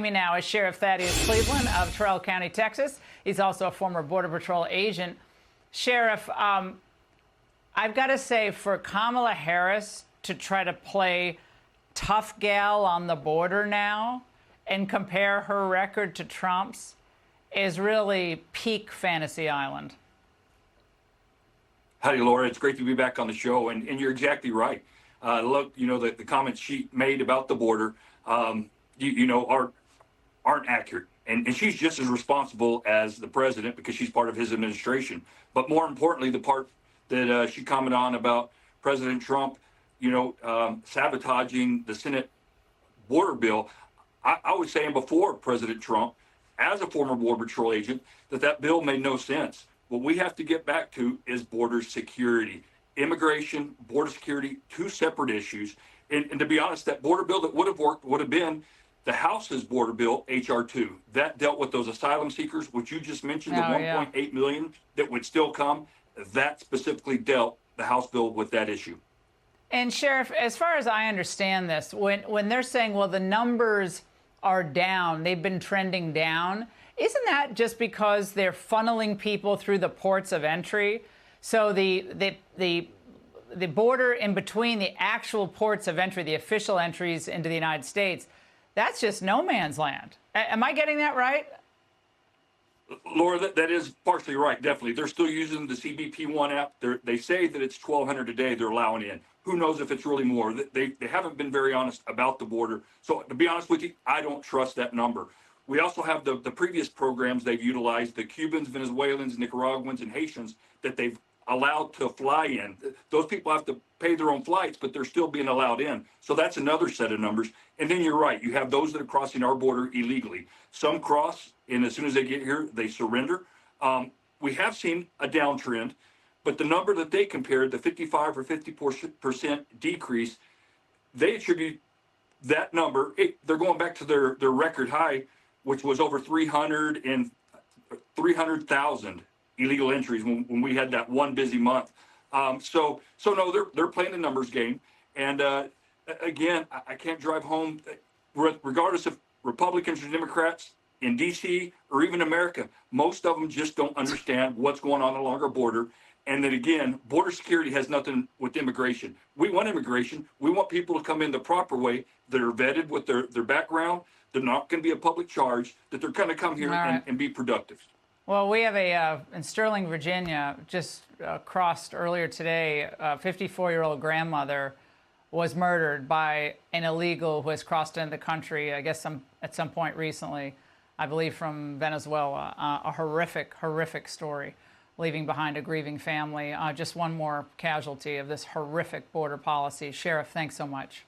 Me now is Sheriff Thaddeus Cleveland of Terrell County, Texas. He's also a former Border Patrol agent. Sheriff, I've got to say, for Kamala Harris to try to play tough gal on the border now and compare her record to Trump's is really peak Fantasy Island. Howdy, Laura. It's great to be back on the show, and you're exactly right. Look, the comments she made about the border, aren't accurate. And she's just as responsible as the president because she's part of his administration. But more importantly, the part that she commented on about President Trump, sabotaging the Senate border bill. I was saying before President Trump, as a former Border Patrol agent, that bill made no sense. What we have to get back to is border security. Immigration, border security, two separate issues. And to be honest, that border bill that would have worked would have been the House's border bill, H.R. 2. That dealt with those asylum seekers, which you just mentioned, the 1.8 million that would still come. That specifically dealt the House bill with that issue. And Sheriff, as far as I understand this, when they're saying, well, the numbers are down, they've been trending down, isn't that just because they're funneling people through the ports of entry? So the border in between the actual ports of entry, the official entries into the United States, that's just no man's land. Am I getting that right? Laura, that is partially right, definitely. They're still using the CBP1 app. They say that it's 1,200 a day they're allowing in. Who knows if it's really more? They haven't been very honest about the border. So to be honest with you, I don't trust that number. We also have the previous programs they've utilized, the Cubans, Venezuelans, Nicaraguans, and Haitians that they've allowed to fly in. Those people have to pay their own flights, but they're still being allowed in. So that's another set of numbers. And then you're right. You have those that are crossing our border illegally. Some cross, and as soon as they get here, they surrender. We have seen a downtrend, but the number that they compared, the 55 or 54% decrease, they attribute that number. They're going back to their record high, which was over 300,000 illegal entries when we had that one busy month. So no, they're playing the numbers game. And again, I can't drive home, regardless of Republicans or Democrats in D.C. or even America. Most of them just don't understand what's going on along our border. And then again, border security has nothing with immigration. We want immigration. We want people to come in the proper way, that are vetted with their background. They're not going to be a public charge, that they're going to come here and be productive. Well, we have in Sterling, Virginia, just crossed earlier today, a 54-year-old grandmother was murdered by an illegal who has crossed into the country, I guess at some point recently, I believe from Venezuela. A horrific, horrific story, leaving behind a grieving family. Just one more casualty of this horrific border policy. Sheriff, thanks so much.